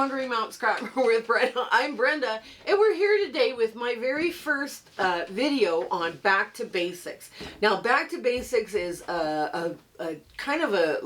Conquering Mount Scrapper with Brenda. I'm Brenda, and we're here today with my very first video on Back to Basics. Now, Back to Basics is a kind of a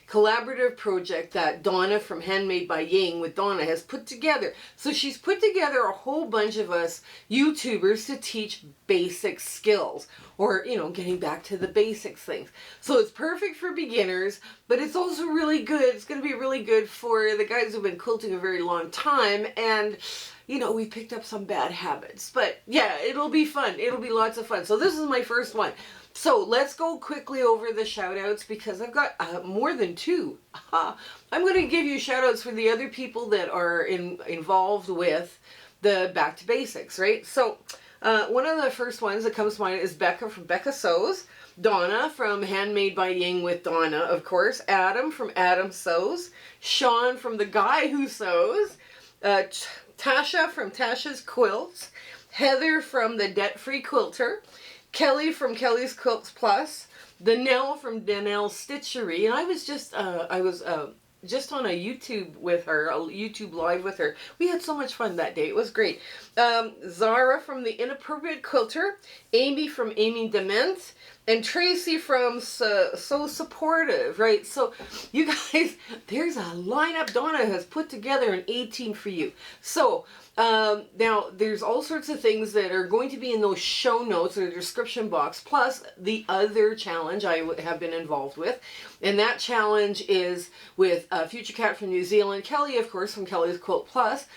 collaborative project that Donna from Handmade by Ying with Donna has put together. So she's put together a whole bunch of us YouTubers to teach basic skills, or, you know, getting back to the basics things. So it's perfect for beginners, but it's also really good. It's going to be really good for the guys who've been quilting a very long time, and you know, we picked up some bad habits. But yeah, it'll be fun. It'll be lots of fun. So this is my first one. So let's go quickly over the shout outs, because I've got more than two. I'm going to give you shout outs for the other people that are involved with the Back to Basics, right? So one of the first ones that comes to mind is Becca from Becca Sews, Donna from Handmade by Ying with Donna, of course, Adam from Adam Sews, Sean from The Guy Who Sews, Tasha from Tasha's Quilts, Heather from The Debt Free Quilter, Kelly from Kelly's Quilts Plus, Danelle from Danelle's Stitchery, and I was just on a YouTube with her, a YouTube live with her. We had so much fun that day. It was great. Zara from The Inappropriate Quilter, Amy from Amy Dement, and Tracy from So Supportive, right? So you guys, there's a lineup Donna has put together an A-team for you. So now there's all sorts of things that are going to be in those show notes or the description box, plus the other challenge I have been involved with. And that challenge is with Future Cat from New Zealand, Kelly, of course, from Kelly's Quilt Plus,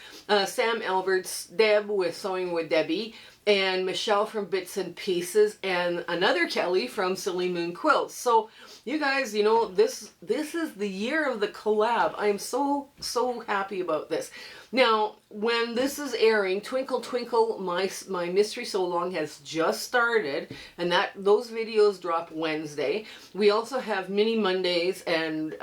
Sam Alberts, Deb with Sewing with Debbie, and Michelle from Bits and Pieces, and another Kelly from Silly Moon Quilts. So you guys, you know, this is the year of the collab. I am so happy about this. Now, when this is airing, Twinkle Twinkle, my Mystery So Long has just started, and those videos drop Wednesday. We also have Mini Mondays and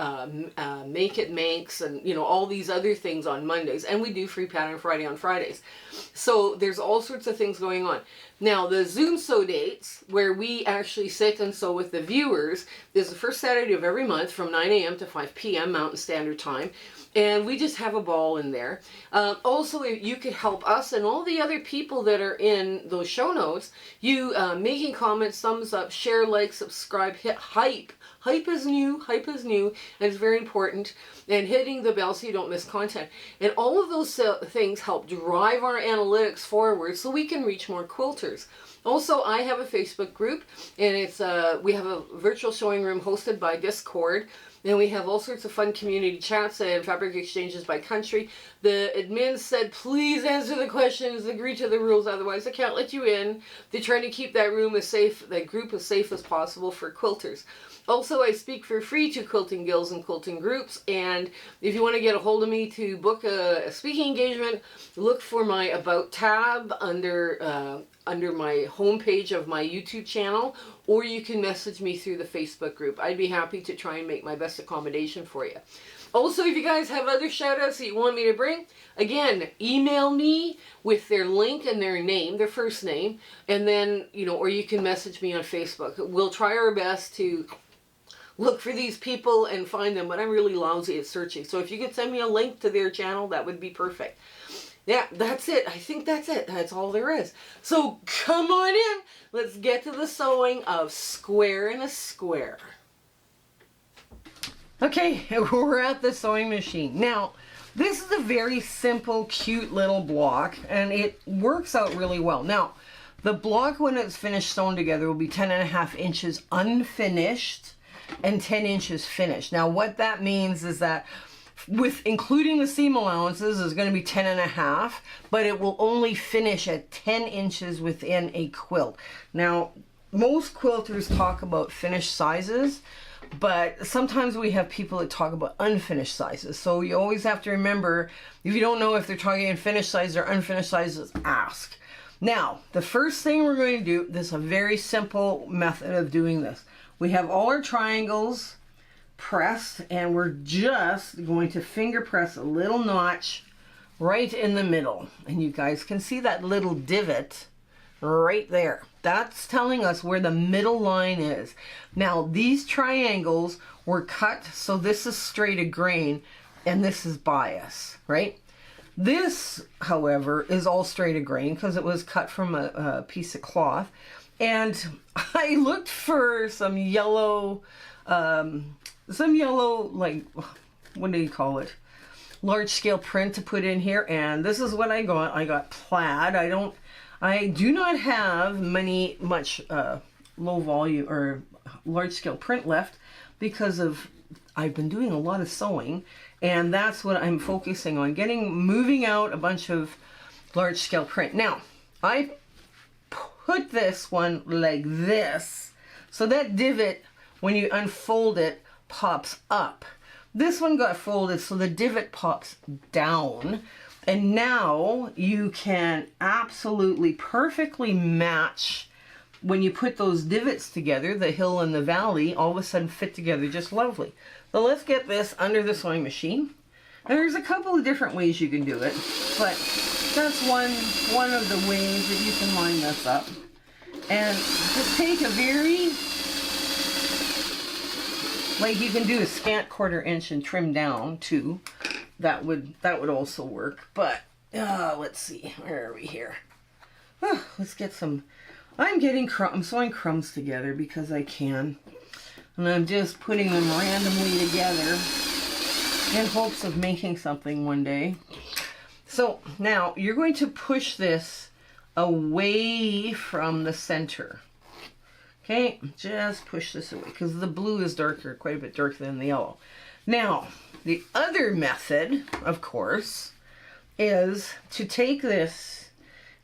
Make It Makes, and you know, all these other things on Mondays, and we do Free Pattern Friday on Fridays. So there's all sorts of things going on. Now, the Zoom sew dates, where we actually sit and sew with the viewers, is the first Saturday of every month from 9 a.m. to 5 p.m. Mountain Standard Time. And we just have a ball in there. Also, if you could help us and all the other people that are in those show notes, you making comments, thumbs up, share, like, subscribe, hit hype. Hype is new, and it's very important. And hitting the bell so you don't miss content. And all of those things help drive our analytics forward so we can reach more quilters. Also, I have a Facebook group, and it's we have a virtual sewing room hosted by Discord. And we have all sorts of fun community chats and fabric exchanges by country. The admins said, please answer the questions, agree to the rules, otherwise I can't let you in. They're trying to keep that room as safe, that group as safe as possible for quilters. Also, I speak for free to quilting guilds and quilting groups, and if you want to get a hold of me to book a speaking engagement, look for my About tab under my homepage of my YouTube channel, or you can message me through the Facebook group. I'd be happy to try and make my best accommodation for you. Also, if you guys have other shout outs that you want me to bring, again, email me with their link and their name, their first name, and then, you know, or you can message me on Facebook. We'll try our best to look for these people and find them, but I'm really lousy at searching. So if you could send me a link to their channel, that would be perfect. Yeah, that's it. I think that's it. That's all there is. So come on in. Let's get to the sewing of Square in a Square. Okay, we're at the sewing machine. Now, this is a very simple, cute little block, and it works out really well. Now, the block, when it's finished sewn together, will be 10.5 inches unfinished and 10 inches finished. Now, what that means is that with including the seam allowances is going to be 10.5, but it will only finish at 10 inches within a quilt. Now, most quilters talk about finished sizes, but sometimes we have people that talk about unfinished sizes. So you always have to remember, if you don't know if they're talking in finished sizes or unfinished sizes, ask. Now, the first thing we're going to do, this is a very simple method of doing this. We have all our triangles pressed, and we're just going to finger press a little notch right in the middle. And you guys can see that little divot right there. That's telling us where the middle line is. Now, these triangles were cut, so this is straight a grain, and this is bias, right? This, however, is all straight grain because it was cut from a piece of cloth. And I looked for some yellow, like, what do you call it? Large scale print to put in here. And this is what I got. I got plaid. I do not have much low volume or large scale print left because I've been doing a lot of sewing, and that's what I'm focusing on, moving out a bunch of large scale print. Now, I put this one like this, so that divot, when you unfold it, pops up. This one got folded, so the divot pops down, and now you can absolutely perfectly match. When you put those divots together, the hill and the valley all of a sudden fit together just lovely. So let's get this under the sewing machine. And there's a couple of different ways you can do it, but that's one of the ways that you can line this up. And just take a very, like you can do a scant 1/4 inch and trim down too. That would also work. But let's see, where are we here? Let's get some. I'm sewing crumbs together because I can. And I'm just putting them randomly together in hopes of making something one day. So now you're going to push this away from the center. Okay, just push this away because the blue is darker, quite a bit darker than the yellow. Now, the other method, of course, is to take this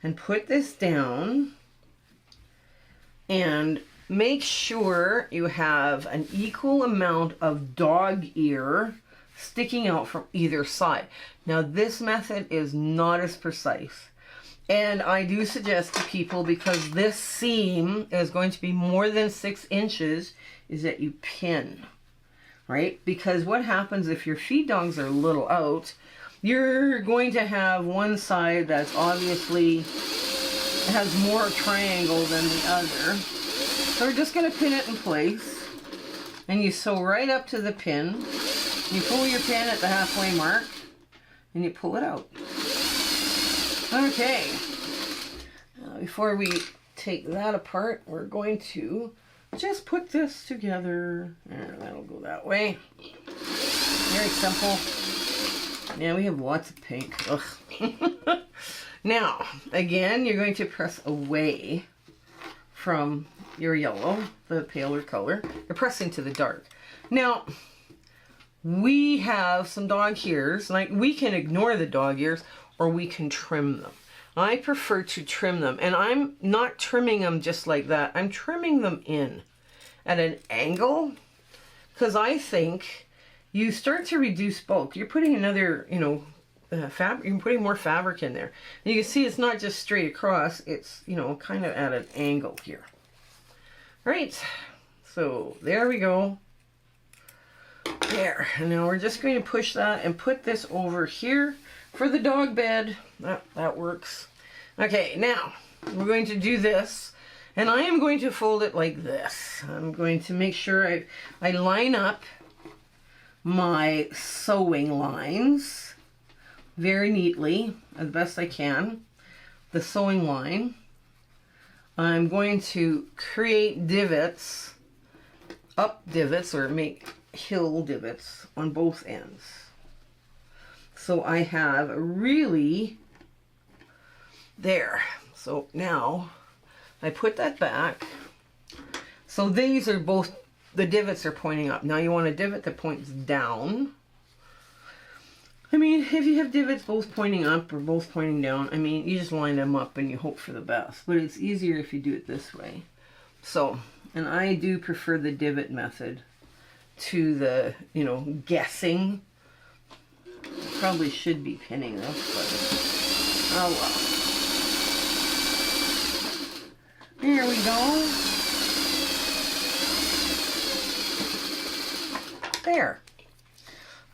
and put this down and make sure you have an equal amount of dog ear sticking out from either side. Now, this method is not as precise. And I do suggest to people, because this seam is going to be more than 6 inches, is that you pin, right? Because what happens if your feed dogs are a little out, you're going to have one side that's obviously has more triangle than the other. So we're just going to pin it in place, and you sew right up to the pin. You pull your pin at the halfway mark, and you pull it out. Okay, before we take that apart, we're going to just put this together. That'll go that way. Very simple. Yeah, we have lots of pink. Ugh. Now, again, you're going to press away from your yellow, the paler color. You're pressing to the dark. Now, we have some dog ears. Like, we can ignore the dog ears, or we can trim them. I prefer to trim them, and I'm not trimming them just like that. I'm trimming them in at an angle, because I think you start to reduce bulk. You're putting another, fabric. You're putting more fabric in there. And you can see it's not just straight across. It's, kind of at an angle here. Right. So there we go. There. And now we're just going to push that and put this over here for the dog bed. That works. Okay, now we're going to do this, and I am going to fold it like this. I'm going to make sure I line up my sewing lines very neatly, as best I can. The sewing line. I'm going to create divots, up divots, or make hill divots on both ends. So I have really there. So now I put that back. So these are both, the divots are pointing up. Now you want a divot that points down. I mean, if you have divots both pointing up or both pointing down, I mean, you just line them up and you hope for the best. But it's easier if you do it this way. So, and I do prefer the divot method to the, guessing. Probably should be pinning this, but oh well. There we go. There.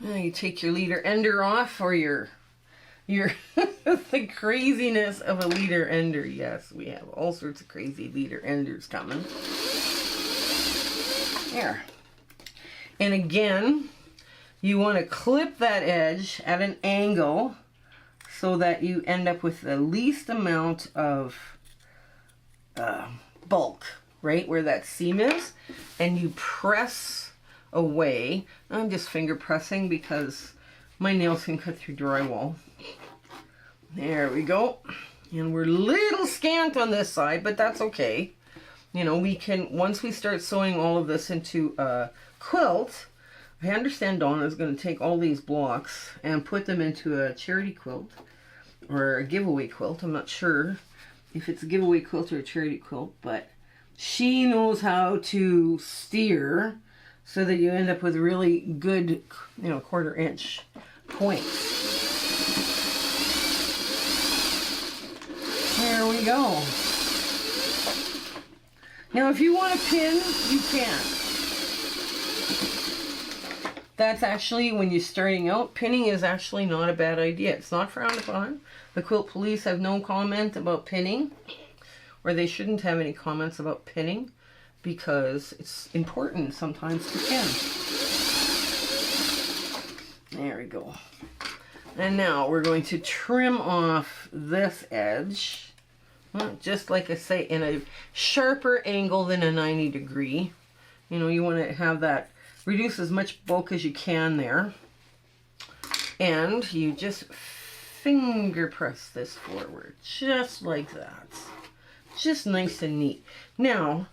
Now you take your leader ender off, or your the craziness of a leader ender. Yes, we have all sorts of crazy leader enders coming. There. And again, you want to clip that edge at an angle so that you end up with the least amount of bulk, right where that seam is, and you press away. I'm just finger pressing because my nails can cut through drywall. There we go. And we're a little scant on this side, but that's okay. You know, we can, once we start sewing all of this into a quilt, I understand Donna's going to take all these blocks and put them into a charity quilt or a giveaway quilt. I'm not sure if it's a giveaway quilt or a charity quilt, but she knows how to steer so that you end up with really good, you know, 1/4 inch points. There we go. Now if you want to pin, you can. That's actually, when you're starting out, pinning is actually not a bad idea. It's not frowned upon. The quilt police have no comment about pinning, or they shouldn't have any comments about pinning, because it's important sometimes to pin. There we go. And now we're going to trim off this edge, just like I say, in a sharper angle than a 90 degree. You know, you want to have that, reduce as much bulk as you can there. And you just finger press this forward, just like that. Just nice and neat. Now,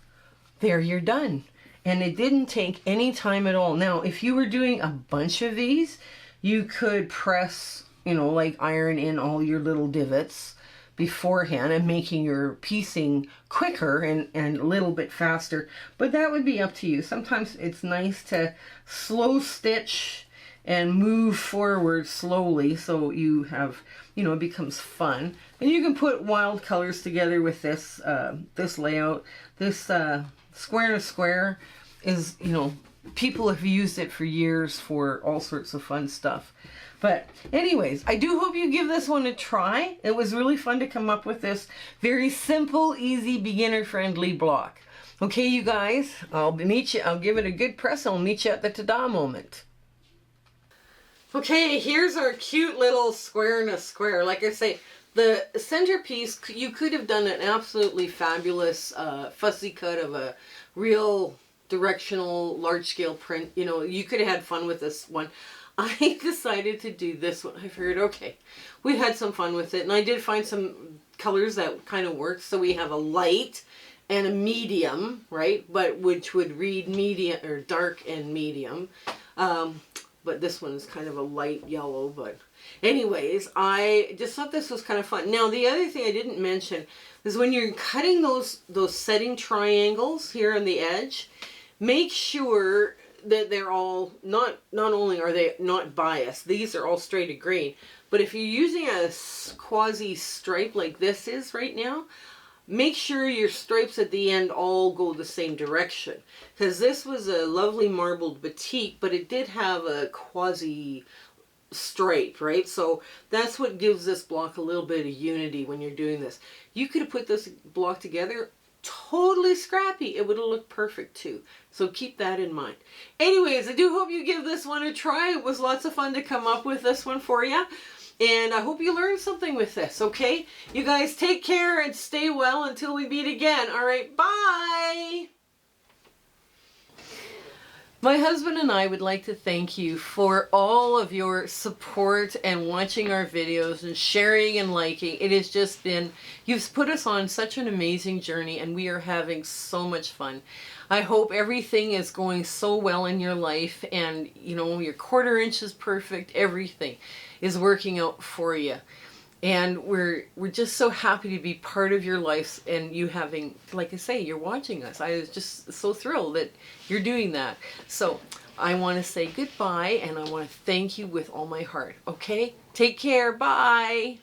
there you're done. And it didn't take any time at all. Now, if you were doing a bunch of these, you could press, you know, like iron in all your little divots beforehand and making your piecing quicker and a little bit faster. But that would be up to you. Sometimes it's nice to slow stitch and move forward slowly so you have, you know, it becomes fun. And you can put wild colors together with this this layout. This square to square is, you know, people have used it for years for all sorts of fun stuff. But anyways, I do hope you give this one a try. It was really fun to come up with this very simple, easy, beginner-friendly block. Okay, you guys, I'll meet you. I'll give it a good press. I'll meet you at the ta-da moment. Okay, here's our cute little square in a square. Like I say, the centerpiece, you could have done an absolutely fabulous fussy cut of a real directional large-scale print. You know, you could have had fun with this one. I decided to do this one. I figured, okay, we had some fun with it. And I did find some colors that kind of worked. So we have a light and a medium, right? But which would read medium or dark and medium. But this one is kind of a light yellow. But anyways, I just thought this was kind of fun. Now, the other thing I didn't mention is when you're cutting those setting triangles here on the edge, make sure that they're all, not only are they not biased, these are all straight of grain, but if you're using a quasi stripe like this is right now, make sure your stripes at the end all go the same direction, because this was a lovely marbled batik, but it did have a quasi stripe, right? So that's what gives this block a little bit of unity when you're doing this. You could have put this block together totally scrappy. It would have looked perfect too. So keep that in mind. Anyways, I do hope you give this one a try. It was lots of fun to come up with this one for you. And I hope you learned something with this, okay? You guys take care and stay well until we meet again. All right, bye! My husband and I would like to thank you for all of your support and watching our videos and sharing and liking. It has just been, you've put us on such an amazing journey and we are having so much fun. I hope everything is going so well in your life and, you know, your 1/4 inch is perfect. Everything is working out for you. And we're just so happy to be part of your life and you having, like I say, you're watching us. I was just so thrilled that you're doing that. So I want to say goodbye and I want to thank you with all my heart. Okay? Take care. Bye.